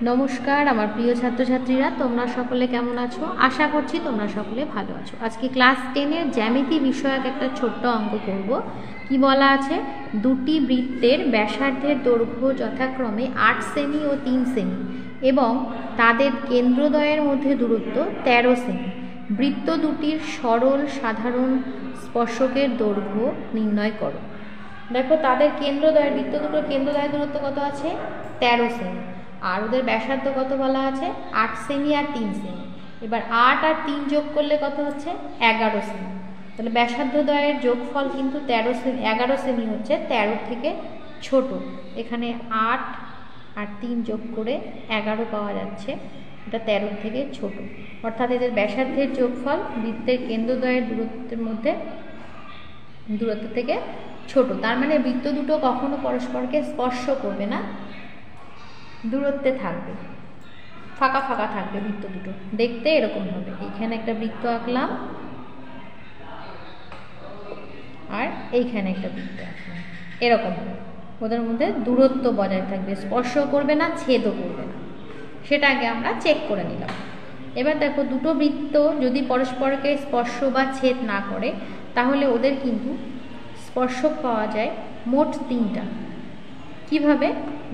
নমস্কার আমার প্রিয় ছাত্রছাত্রীরা, তোমরা সকলে কেমন আছো? আশা করছি তোমরা সকলে ভালো আছো। আজকে ক্লাস 10-এর জ্যামিতি বিষয়ক একটা ছোট্ট অঙ্ক করব। কি বলা আছে? দুটি বৃত্তের ব্যাসার্ধের দৈর্ঘ্য যথাক্রমে 8 সেমি ও 3 সেমি এবং তাদের কেন্দ্রদ্বয়ের মধ্যে দূরত্ব 13 সেমি। বৃত্ত দুটির সরল সাধারণ স্পর্শকের দৈর্ঘ্য নির্ণয় করো। দেখো, তাদের কেন্দ্রদ্বয়ের, বৃত্ত দুটোর কেন্দ্রদ্বয়ের দূরত্ব কত আছে? 13 সেমি। আর ওদের ব্যাসার্ধ কত বলা আছে? 8 সেমি আর 3 সেমি। এবার 8 আর 3 যোগ করলে কত হচ্ছে? 11 সেমি। তাহলে ব্যাসার্ধ দ্বয়ের যোগফল কিন্তু 11 সেমি হচ্ছে 13 থেকে ছোট। এখানে 8 আর 3 যোগ করে 11 পাওয়া যাচ্ছে, এটা 13 থেকে ছোট। অর্থাৎ এদের ব্যাসার্ধের যোগফল বৃত্তের কেন্দ্রদ্বয়ের দূরত্ব থেকে ছোট। তার মানে বৃত্ত দুটো কখনো পরস্পরকে স্পর্শ করবে না, দূরত্বে থাকবে, ফাঁকা ফাঁকা থাকবে বৃত্ত দুটো। দেখতে এরকম হবে। এখানে একটা বৃত্ত আঁকলাম আর এইখানে একটা বৃত্ত আঁকলাম, এরকম হবে। ওদের মধ্যে দূরত্ব বজায় থাকবে, স্পর্শ করবে না, ছেদও করবে না। সেটা আগে আমরা চেক করে নিলাম। এবার দেখো, দুটো বৃত্ত যদি পরস্পরকে স্পর্শ বা ছেদ না করে তাহলে ওদের কিন্তু স্পর্শক পাওয়া যায় মোট 3টা। কিভাবে?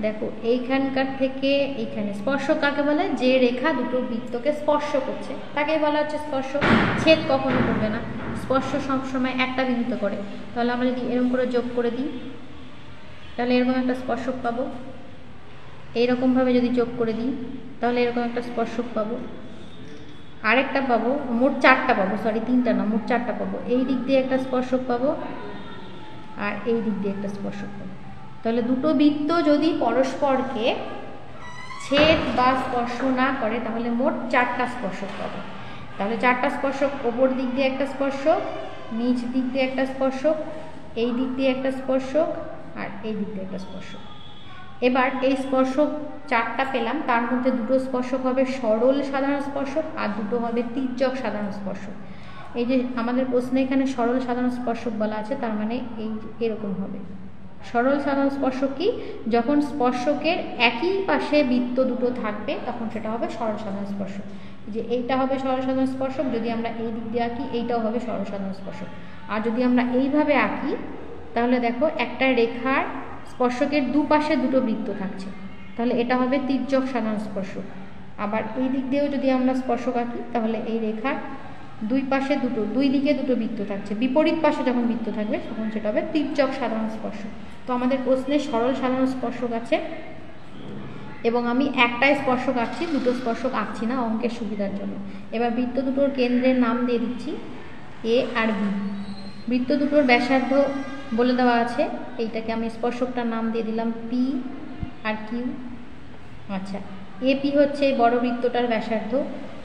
দেখো, এইখানকার থেকে এইখানে স্পর্শক কাকে বলে? যে রেখা দুটো বৃত্তকে স্পর্শ করছে তাকে বলা হচ্ছে স্পর্শক। ছেদ কখনো করবে না, স্পর্শ সবসময় একটা বিন্দুতে করে। তাহলে আমরা যদি এরকম করে যোগ করে দিই তাহলে এরকম একটা স্পর্শক পাবো। এইরকমভাবে যদি যোগ করে দিই তাহলে এরকম একটা স্পর্শক পাবো। আরেকটা পাবো, মোট 4টা পাবো, সরি 3টা না, মোট 4টা পাবো। এই দিক দিয়ে একটা স্পর্শক পাবো আর এই দিক দিয়ে একটা স্পর্শক পাবো। তাহলে দুটো বৃত্ত যদি পরস্পরকে ছেদ বা স্পর্শ না করে তাহলে মোট 4টা স্পর্শক পাবো। তাহলে 4টা স্পর্শক, ওপর দিক দিয়ে একটা স্পর্শক, নিচ দিক দিয়ে একটা স্পর্শক, এই দিক দিয়ে একটা স্পর্শক আর এই দিক দিয়ে একটা স্পর্শক। এবার এই স্পর্শক 4টা পেলাম, তার মধ্যে দুটো স্পর্শক হবে সরল সাধারণ স্পর্শক আর দুটো হবে তির্যক সাধারণ স্পর্শক। এই যে আমাদের প্রশ্নে এখানে সরল সাধারণ স্পর্শক বলা আছে, তার মানে এই এরকম হবে। সরল সাধারণ স্পর্শক কি? যখন স্পর্শকের একই পাশে বৃত্ত দুটো থাকবে তখন সেটা হবে সরল সাধারণ স্পর্শক। যে এইটা হবে সরল সাধারণ স্পর্শক, যদি আমরা এই দিক দিয়ে আঁকি এইটাও হবে সরল সাধারণ স্পর্শক। আর যদি আমরা এইভাবে আঁকি তাহলে দেখো, একটা রেখার স্পর্শকের দুপাশে দুটো বৃত্ত থাকছে, তাহলে এটা হবে তির্যক সাধারণ স্পর্শক। আবার এই দিক দিয়েও যদি আমরা স্পর্শক আঁকি তাহলে এই রেখার দুই দিকে দুটো বৃত্ত থাকছে, বিপরীত পাশে যখন বৃত্ত থাকবে তখন সেটা হবে তির্যক সাধারণ স্পর্শক। তো আমাদের প্রশ্নে সরল সাধারণ স্পর্শক আছে এবং আমি একটাই স্পর্শক আঁকছি, দুটো স্পর্শক আঁকছি না অঙ্কের সুবিধার জন্য। এবার বৃত্ত দুটোর কেন্দ্রের নাম দিয়ে দিচ্ছি এ আর বি। বৃত্ত দুটোর ব্যাসার্ধ বলে দেওয়া আছে, এইটাকে আমি স্পর্শকটার নাম দিয়ে দিলাম পি আর কিউ। আচ্ছা, এপি হচ্ছে এই বড় বৃত্তটার ব্যাসার্ধ,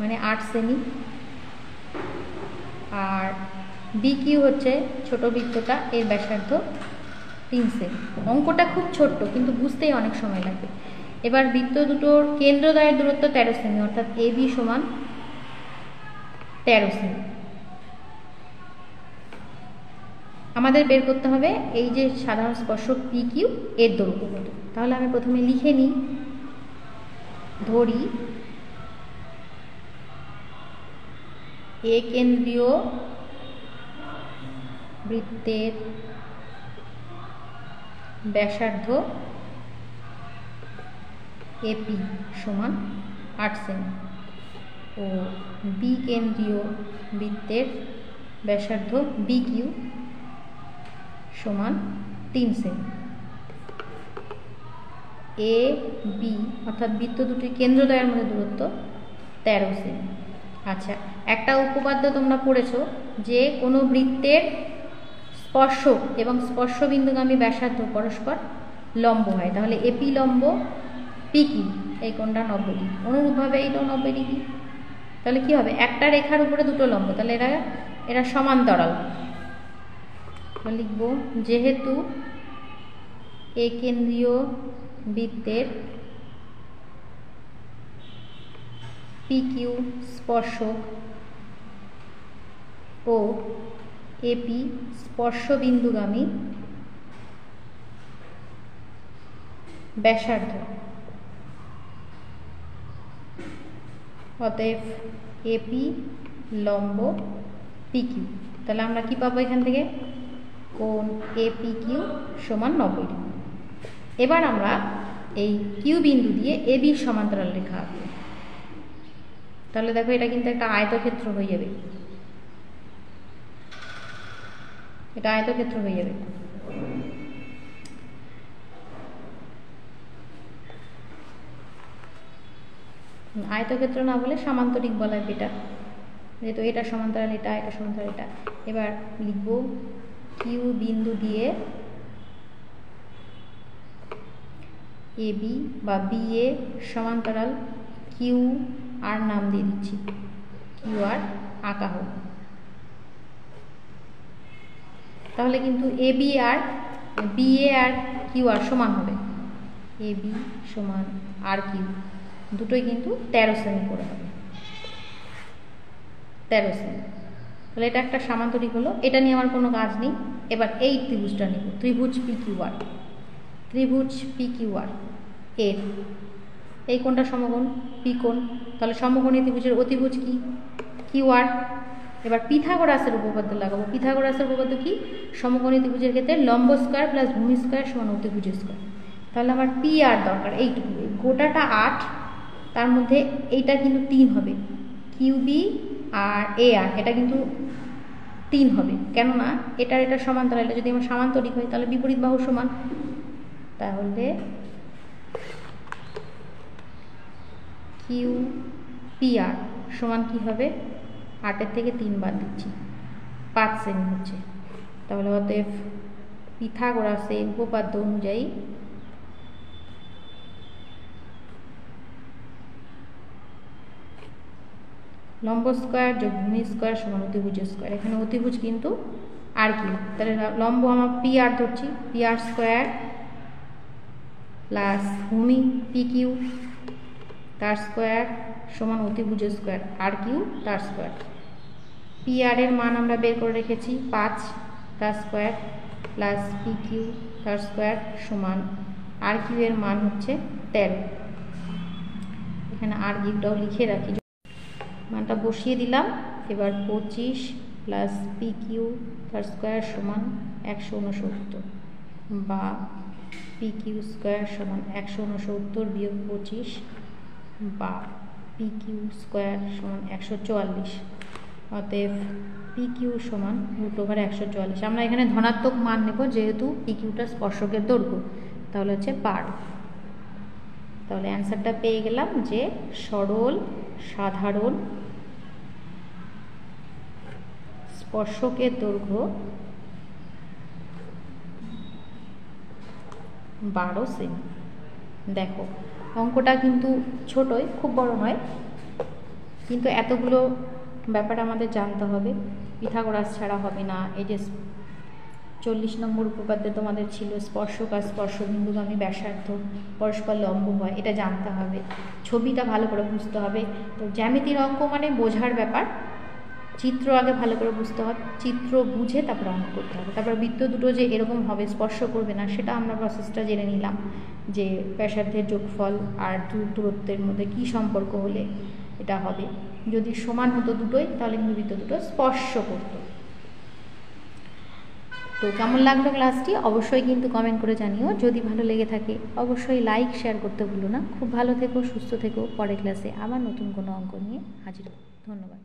মানে 8 সেমি, আর বি কিউ হচ্ছে ছোট বৃত্তটা, এর ব্যাসার্ধ 3 সেমি। অঙ্কটা খুব ছোট্ট কিন্তু বুঝতেই অনেক সময় লাগবে। এবার বৃত্ত দুটোর কেন্দ্রদ্বয়ের দূরত্ব 13 সেমি, অর্থাৎ এ বি সমান 13 সেমি। আমাদের বের করতে হবে এই যে সাধারণ স্পর্শক পি কিউ, এর দৈর্ঘ্য কত। তাহলে আমি প্রথমে লিখে নিই, ধরি এ কেন্দ্রীয় বৃত্তের ব্যাসার্ধ এপি সমান 8 সেমি ও বি কেন্দ্রীয় বৃত্তের ব্যাসার্ধ বি কিউ সমান 3 সেমি। এ বি অর্থাৎ বৃত্ত দুটির কেন্দ্রদ্বয়ের মধ্যে দূরত্ব 13 সেমি। আচ্ছা, একটা উপপাদ্য তোমরা পড়েছো যে কোনো বৃত্তের স্পর্শক এবং স্পর্শবিন্দুগামী ব্যাসার্ধ পরস্পর লম্ব হয়। তাহলে এপি লম্ব পি কিউ, এই কোণটা 90 ডিগ্রি, অনুরূপভাবে এইটাও 90 ডিগ্রি। তাহলে কি হবে? একটা রেখার উপরে দুটো লম্ব, তাহলে এরা সমান্তরাল। লিখব, যেহেতু এ কেন্দ্রীয় বৃত্তের পি কিউ স্পর্শক ও এপি স্পর্শবিন্দুগামী ব্যাসার্ধ অতএব এপি লম্ব পিকিউ। তাহলে আমরা কি পাবো এখান থেকে? কোণ এপি কিউ সমান 90 ডিগ্রি। এবার আমরা এই কিউ বিন্দু দিয়ে এবি সমান্তরাল রেখা আঁকবো। তাহলে দেখো এটা কিন্তু একটা আয়তক্ষেত্র হয়ে যাবে, এটা আয়তক্ষেত্র হয়ে যাবে। আয়তক্ষেত্র না বলে সামান্তরিক বলা হয় এটা, যেহেতু এটা সমান্তরাল এটা, এটা সমান্তরাল এটা। এবার লিখব কিউ বিন্দু দিয়ে এবি বা বিএ সমান্তরাল কিউ আর নাম দিয়ে দিচ্ছি, কিউ আর আঁকা হোক। তাহলে কিন্তু এবি আর বিএ আর কিউ আর সমান হবে, এবি সমান আর কিউ দুটোই কিন্তু 13 সেমি করে হবে, 13 সেমি। তাহলে এটা একটা সামান্তরিক হলো, এটা নিয়ে আমার কোনো কাজ নেই। এবার এই ত্রিভুজটা নিব, ত্রিভুজ পি কিউ আর, ত্রিভুজ পি কিউ আর এর এই কোণটা সমকোণ পি কোণ। তাহলে সমকোণী ত্রিভুজের অতিভুজ কি? Q R. এবার পিথাগোরাসের উপপাদ্য লাগাবো। পিথাগোরাসের উপপাদ্য কি? সমকোণী ত্রিভুজের ক্ষেত্রে লম্ব স্কয়ার প্লাস ভূমি স্কয়ার সমান অতিভুজ স্কয়ার। তাহলে আমার পি আর দরকার এইটুকু, গোটাটা 8, তার মধ্যে এইটা কিন্তু 3 হবে, কিউবি আর এ আর এটা কিন্তু 3 হবে, কেননা এটার এটা সমান্তরাল। এটা যদি আমার সামান্তরিক হয় তাহলে বিপরীত বাহু সমান। তাহলে কিউ পি আর সমান কি হবে? 8-এর থেকে 3 বাদ দিচ্ছি, 5 সেমি হচ্ছে। তাহলে অতএব পিথাগোরাসের উপপাদ্য অনুযায়ী লম্ব স্কয়ার যোগ ভূমি স্কয়ার সমান অতিভুজ স্কয়ার। এখানে অতিভুজ কিন্তু আর কিউ। তাহলে লম্ব আমার পি আর ধরছি, পি আর স্কয়ার প্লাস ভূমি পি কিউ তার স্কয়ার সমান অতিভুজ স্কয়ার আর কিউ তার স্কয়ার। পি আর এর মান আমরা বের করে রেখেছি 5 তার স্কয়ার প্লাস পি কিউ তার স্কয়ার সমান আর কিউ এর মান হচ্ছে 13। এখানে আর কিউটাও লিখে রাখি, মানটা বসিয়ে দিলাম। এবার 25 প্লাস পি কিউ তার স্কয়ার সমান 169 বা পি কিউ স্কয়ার সমান 169 বিয়োগ 25 বা পি কিউ স্কয়ার সমান 144। অতএব পি কিউ সমান √144। আমরা এখানে ধনাত্মক মান নেব যেহেতু পি কিউটা স্পর্শকের দৈর্ঘ্য, তাহলে হচ্ছে 12। তাহলে অ্যান্সারটা পেয়ে গেলাম যে সরল সাধারণ স্পর্শকের দৈর্ঘ্য 12 সেমি। দেখো অঙ্কটা কিন্তু ছোটই, খুব বড় নয়, কিন্তু এতগুলো ব্যাপার আমাদের জানতে হবে। পিথাগোরাস ছাড়া হবে না। এই যে 40 নম্বর উপপাদ্যে তোমাদের ছিল স্পর্শক আর স্পর্শবিন্দুগামী ব্যাসার্ধ পরস্পর লম্ব হয়, এটা জানতে হবে। ছবিটা ভালো করে বুঝতে হবে। তো জ্যামিতির অঙ্ক মানে বোঝার ব্যাপার, চিত্র আগে ভালো করে বুঝতে হবে, চিত্র বুঝে তারপর অঙ্ক করতে হবে। তারপর বৃত্ত দুটো যে এরকম হবে স্পর্শ করবে না সেটা আমরা প্রসেসটা জেনে নিলাম, যে ব্যাসার্ধের যোগফল আর দূরত্বের মধ্যে কি সম্পর্ক হলে এটা হবে। যদি সমান হতো দুটোই তাহলে কিন্তু বৃত্ত দুটো স্পর্শ করতো। তো কেমন লাগলো ক্লাসটি অবশ্যই কিন্তু কমেন্ট করে জানিও। যদি ভালো লেগে থাকে অবশ্যই লাইক শেয়ার করতে ভুলো না। খুব ভালো থেকো, সুস্থ থেকো। পরের ক্লাসে আবার নতুন কোনো অঙ্ক নিয়ে হাজির হব। ধন্যবাদ।